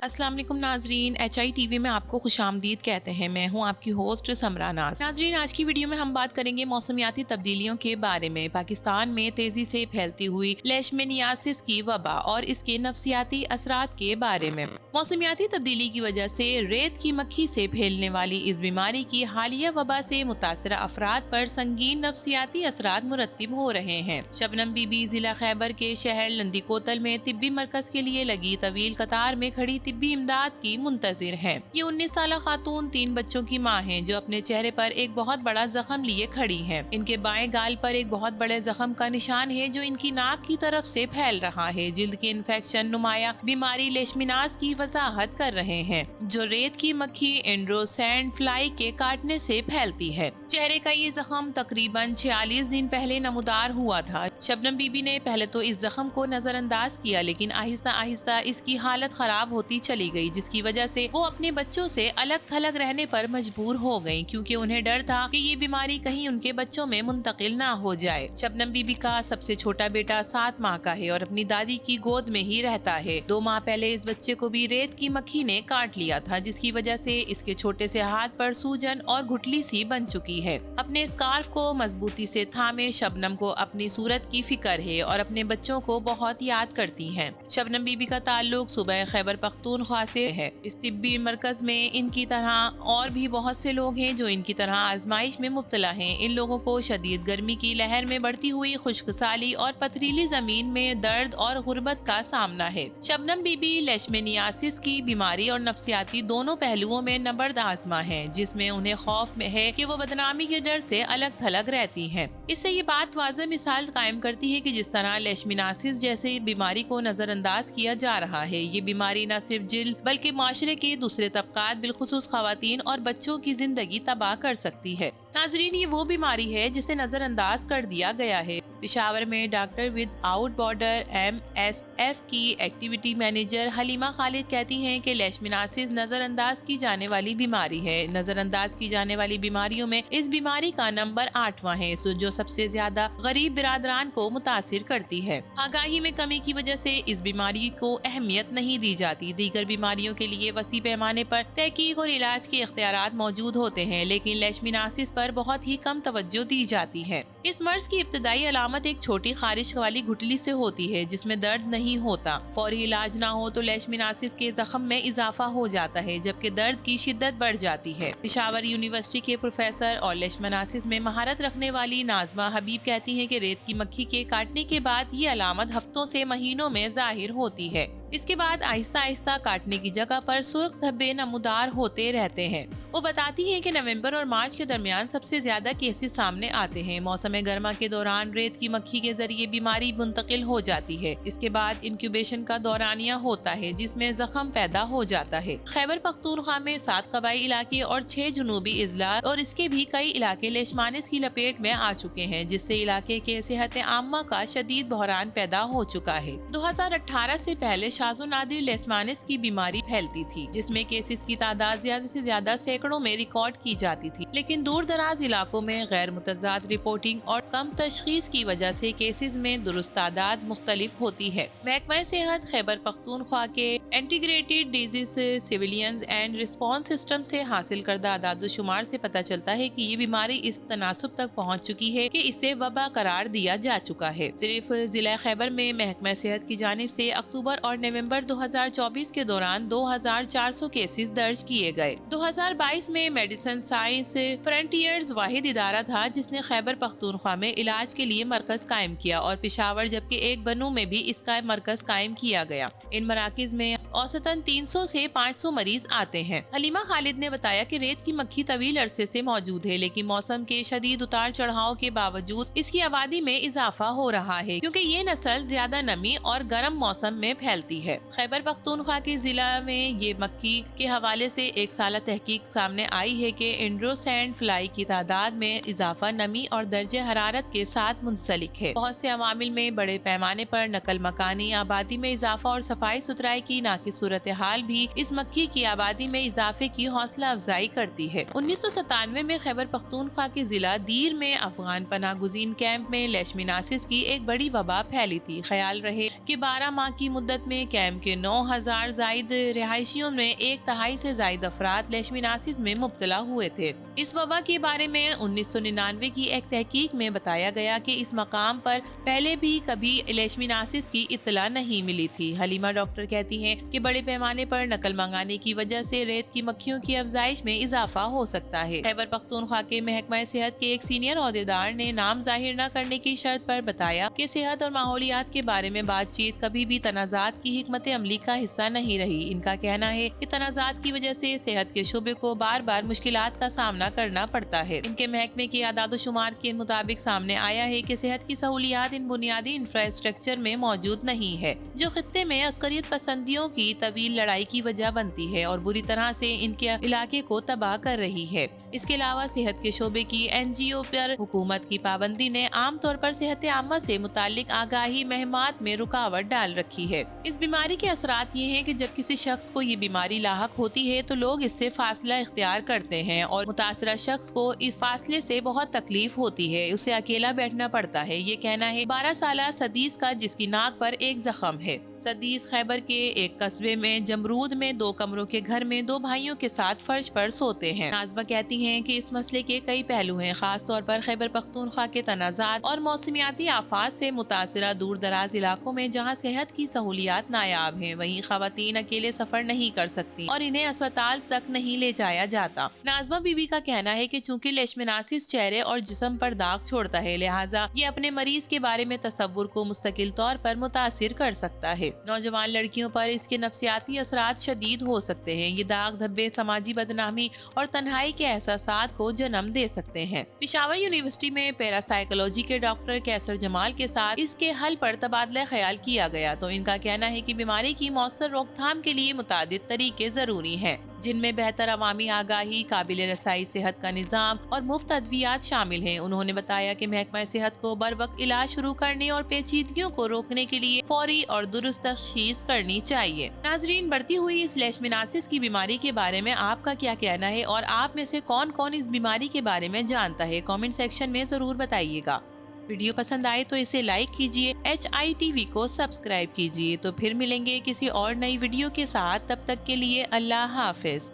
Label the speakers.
Speaker 1: अस्सलाम वालेकुम नाजरीन, HI TV में आपको खुशामदीद कहते हैं। मैं हूं आपकी होस्ट समरा नाज। नाजरीन, आज की वीडियो में हम बात करेंगे मौसमियाती तब्दीलियों के बारे में। पाकिस्तान में तेजी से फैलती हुई लेशमेनियासिस की वबा और इसके नफसियाती असरात के बारे में। मौसमियाती तब्दीली की वजह से रेत की मक्खी से फैलने वाली इस बीमारी की हालिया वबा से मुतासरा अफराद पर संगीन नफसियाती असरात मुरत्तिब हो रहे हैं। शबनम बीबी जिला खैबर के शहर लंदीकोतल में तिब्बी मरकज के लिए लगी तवील कतार में खड़ी तिब्बी इमदाद की मुंतजिर है। ये 19 साल खातून 3 बच्चों की मां है, जो अपने चेहरे पर एक बहुत बड़ा जख्म लिए खड़ी है। इनके बाएं गाल पर एक बहुत बड़े जख्म का निशान है, जो इनकी नाक की तरफ से फैल रहा है। जिल्द के इन्फेक्शन नुमाया बीमारी लेशमिनास की वजाहत कर रहे हैं, जो रेत की मक्खी एंड्रोसैंड फ्लाई के काटने से फैलती है। चेहरे का ये जख्म तकरीबन 46 दिन पहले नमूदार हुआ था। शबनम बीबी ने पहले तो इस जख्म को नजरअंदाज किया, लेकिन आहिस्ता आहिस्ता इसकी हालत खराब होती चली गई, जिसकी वजह से वो अपने बच्चों से अलग थलग रहने पर मजबूर हो गई, क्योंकि उन्हें डर था कि ये बीमारी कहीं उनके बच्चों में मुंतकिल ना हो जाए। शबनम बीबी का सबसे छोटा बेटा 7 माह का है और अपनी दादी की गोद में ही रहता है। 2 माह पहले इस बच्चे को भी रेत की मक्खी ने काट लिया था, जिसकी वजह से इसके छोटे से हाथ पर सूजन और घुटली सी बन चुकी है। अपने स्कार्फ को मजबूती से थामे शबनम को अपनी सूरत की फिक्र है और अपने बच्चों को बहुत याद करती हैं। शबनम बीबी का ताल्लुक सूबे खैबर पख्तूनख्वा से है। इस तिब्बी मरकज में इनकी तरह और भी बहुत से लोग हैं जो इनकी तरह आजमाइश में मुब्तला हैं। इन लोगों को शदीद गर्मी की लहर में बढ़ती हुई खुश्कसाली और पथरीली जमीन में दर्द और गुर्बत का सामना है। शबनम बीबी लेशमेनियासिस की बीमारी और नफसियाती दोनों पहलुओं में नबर्द आजमा है, जिसमें उन्हें खौफ में है कि वो बदनामी के डर से अलग थलग रहती हैं। इससे ये बात वाज़ेह मिसाल कायम करती है कि जिस तरह लेशमेनियासिस जैसे बीमारी को नजरअंदाज किया जा रहा है, ये बीमारी न सिर्फ जिल्द बल्कि माशरे के दूसरे तबकात बिलखुसूस खवातीन और बच्चों की जिंदगी तबाह कर सकती है। नाजरीन, ये वो बीमारी है जिसे नजरअंदाज कर दिया गया है। पेशावर में doctor with out border MSF की एक्टिविटी मैनेजर हलीमा खालिद कहती हैं कि लेशमेनियासिस नजरअंदाज की जाने वाली बीमारी है। नजरअंदाज की जाने वाली बीमारियों में इस बीमारी का नंबर 8वां है, जो सबसे ज्यादा गरीब बिरादरान को मुतासिर करती है। आगाही में कमी की वजह से इस बीमारी को अहमियत नहीं दी जाती। दीगर बीमारियों के लिए वसी पैमाने पर तहकीक और इलाज के इख्तियारात मौजूद होते हैं, लेकिन लेशमेनियासिस पर बहुत ही कम तवज्जो दी जाती है। इस मर्ज की इब्तदाई अलामत एक छोटी खारिश वाली घुटली से होती है, जिसमें दर्द नहीं होता। फौरी इलाज ना हो तो लेशमेनियासिस के जख्म में इजाफा हो जाता है, जबकि दर्द की शिद्दत बढ़ जाती है। पेशावर यूनिवर्सिटी के प्रोफेसर और लेशमेनियासिस में महारत रखने वाली नाजमा हबीब कहती हैं कि रेत की मक्खी के काटने के बाद ये अलामत हफ्तों से महीनों में जाहिर होती है। इसके बाद आहिस्ता आहिस्ता काटने की जगह पर सुर्ख धब्बे नमूदार होते रहते हैं। वो बताती हैं कि नवंबर और मार्च के दरमियान सबसे ज्यादा केसेस सामने आते हैं। मौसम गर्मा के दौरान रेत की मक्खी के जरिए बीमारी मुंतकिल हो जाती है। इसके बाद इंक्यूबेशन का दौरानिया होता है, जिसमें जख्म पैदा हो जाता है। खैबर पख्तूनख्वा में 7 कबाई इलाके और 6 जुनूबी अजला और इसके भी कई इलाके लेशमानिस की लपेट में आ चुके हैं, जिससे इलाके के सेहत आम्मा का शदीद बहरान पैदा हो चुका है। 2018 से पहले शाज़ो नादिर लेशमानिस की बीमारी फैलती थी, जिसमें केसेस की तादाद ज्यादा से ज्यादा सैकड़ों में रिकॉर्ड की जाती थी, लेकिन दूर दराज इलाकों में गैर मुतज़ाद रिपोर्टिंग और कम तशखीस की वजह से केसेस में दुरुस्त तादाद मुख्तलिफ होती है। महकमा सेहत खैबर पख्तूनख्वा के integrated disease civilians and response system से हासिल करदा आदादुशुमार से पता चलता है कि ये बीमारी इस तनासुब तक पहुँच चुकी है कि इसे वबा करार दिया जा चुका है। सिर्फ जिला खैबर में महकमा सेहत की जानिब से अक्टूबर और नवंबर 2024 के दौरान 2400 केसेस दर्ज किए गए। 2022 में मेडिसिन साइंस फ्रंटियर्स वाहिद इदारा था जिसने खैबर पख्तूनख्वा में इलाज के लिए मरकज कायम किया, और पेशावर जबकि एक बनू में भी इसका मरकज कायम किया गया। इन मराकिज में औसतन 300 से 500 मरीज आते हैं। हलीमा खालिद ने बताया कि रेत की मक्खी तवील अरसे से मौजूद है, लेकिन मौसम के शदीद उतार चढ़ाव के बावजूद इसकी आबादी में इजाफा हो रहा है, क्योंकि ये नस्ल ज्यादा नमी और गर्म मौसम में फैलती है। खैबर पख्तूनख्वा के जिला में ये मक्खी के हवाले से एक साल तहकीक सामने आई है कि एंड्रोसैंड फ्लाई की तादाद में इजाफा नमी और दर्जे हरारत के साथ मुंसलिक है। बहुत से अवामिल में बड़े पैमाने पर नकल मकानी आबादी में इजाफा और सफाई सुथराई की नाकिस सूरत हाल भी इस मक्खी की आबादी में इजाफे की हौसला अफजाई करती है। 1997 में खैबर पख्तूनख्वा के जिला दीर में अफगान पनाह गुजीन कैंप में लेशमेनियासिस की एक बड़ी वबा फैली थी। ख्याल रहे कि 12 माह की मुद्दत में कैंप के 9,000 जायद रिहायशियों में 1/3 से ज्यादा अफराद लेशमिनासिस में मुब्तला हुए थे। इस वबा के बारे में 1999 की एक तहकीक में बताया गया कि इस मकाम पर पहले भी कभी लेशमिनासिस की इत्तला नहीं मिली थी। हलीमा डॉक्टर कहती हैं कि बड़े पैमाने पर नकल मंगाने की वजह से रेत की मक्खियों की अफजाइश में इजाफा हो सकता है। खैबर पख्तूनख्वा के महकमा सेहत के एक सीनियर ओहदेदार ने नाम जाहिर न करने की शर्त पर बताया कि सेहत और माहौलियात के बारे में बातचीत कभी भी तनाजात की हिकमत अमली का हिस्सा नहीं रही। इनका कहना है कि तनाजात की वजह से सेहत के शोबे को बार बार मुश्किलात का सामना करना पड़ता है। इनके महकमे के आदाद-ओ-शुमार के मुताबिक सामने आया है कि सेहत की सहूलियात इन बुनियादी इंफ्रास्ट्रक्चर में मौजूद नहीं है, जो खित्ते में अस्करियत पसंदियों की तवील लड़ाई की वजह बनती है और बुरी तरह से इनके इलाके को तबाह कर रही है। इसके अलावा सेहत के शोबे की NGO पर हुकूमत की पाबंदी ने आम तौर पर सेहत आम्मा से मुतालिक आगाही महमात में रुकावट डाल रखी है। इस बीमारी के असरात ये हैं कि जब किसी शख्स को ये बीमारी लाहक होती है तो लोग इससे फासला इख्तियार करते हैं और मुतासरा शख्स को इस फासले से बहुत तकलीफ होती है। उसे अकेला बैठना पड़ता है। ये कहना है 12 साल सदीस का, जिसकी नाक पर एक जख्म है। सदीस खैबर के एक कस्बे में जमरूद में 2 कमरों के घर में 2 भाइयों के साथ फर्श पर सोते हैं। नाज़मा कहती हैं कि इस मसले के कई पहलू हैं, खास तौर पर खैबर पख्तूनख्वा के तनाज़ात और मौसमियाती आफात से मुतासिरा दूर दराज इलाकों में जहाँ सेहत की सहूलियात नायाब हैं, वहीं खवातीन अकेले सफर नहीं कर सकती और इन्हें अस्पताल तक नहीं ले जाया जाता। नाज़मा बीबी का कहना है कि चूंकि लेशमिनासिस चेहरे और जिस्म पर दाग छोड़ता है, लिहाजा ये अपने मरीज के बारे में तसव्वुर को मुस्तकिल तौर पर मुतासिर कर सकता है। नौजवान लड़कियों पर इसके नफ्सियाती असरात शदीद हो सकते हैं। ये दाग धब्बे समाजी बदनामी और तन्हाई के एहसासात को जन्म दे सकते हैं। पेशावर यूनिवर्सिटी में पैरासाइकोलॉजी के डॉक्टर कैसर जमाल के साथ इसके हल पर तबादला ख्याल किया गया तो इनका कहना है कि बीमारी की मौसर रोकथाम के लिए मुतादिद तरीके जरूरी हैं, जिनमें बेहतर अवामी आगाही, काबिल रसाई सेहत का निज़ाम और मुफ्त अद्वियात शामिल हैं। उन्होंने बताया कि महकमा सेहत को बर वक्त इलाज शुरू करने और पेचीदगियों को रोकने के लिए फौरी और दुरुस्त तशखीस करनी चाहिए। नाजरीन, बढ़ती हुई इस लेशमिनासिस की बीमारी के बारे में आपका क्या कहना है और आप में से कौन कौन इस बीमारी के बारे में जानता है? कमेंट सेक्शन में जरूर बताइएगा। वीडियो पसंद आए तो इसे लाइक कीजिए, HITV को सब्सक्राइब कीजिए। तो फिर मिलेंगे किसी और नई वीडियो के साथ, तब तक के लिए अल्लाह हाफिज।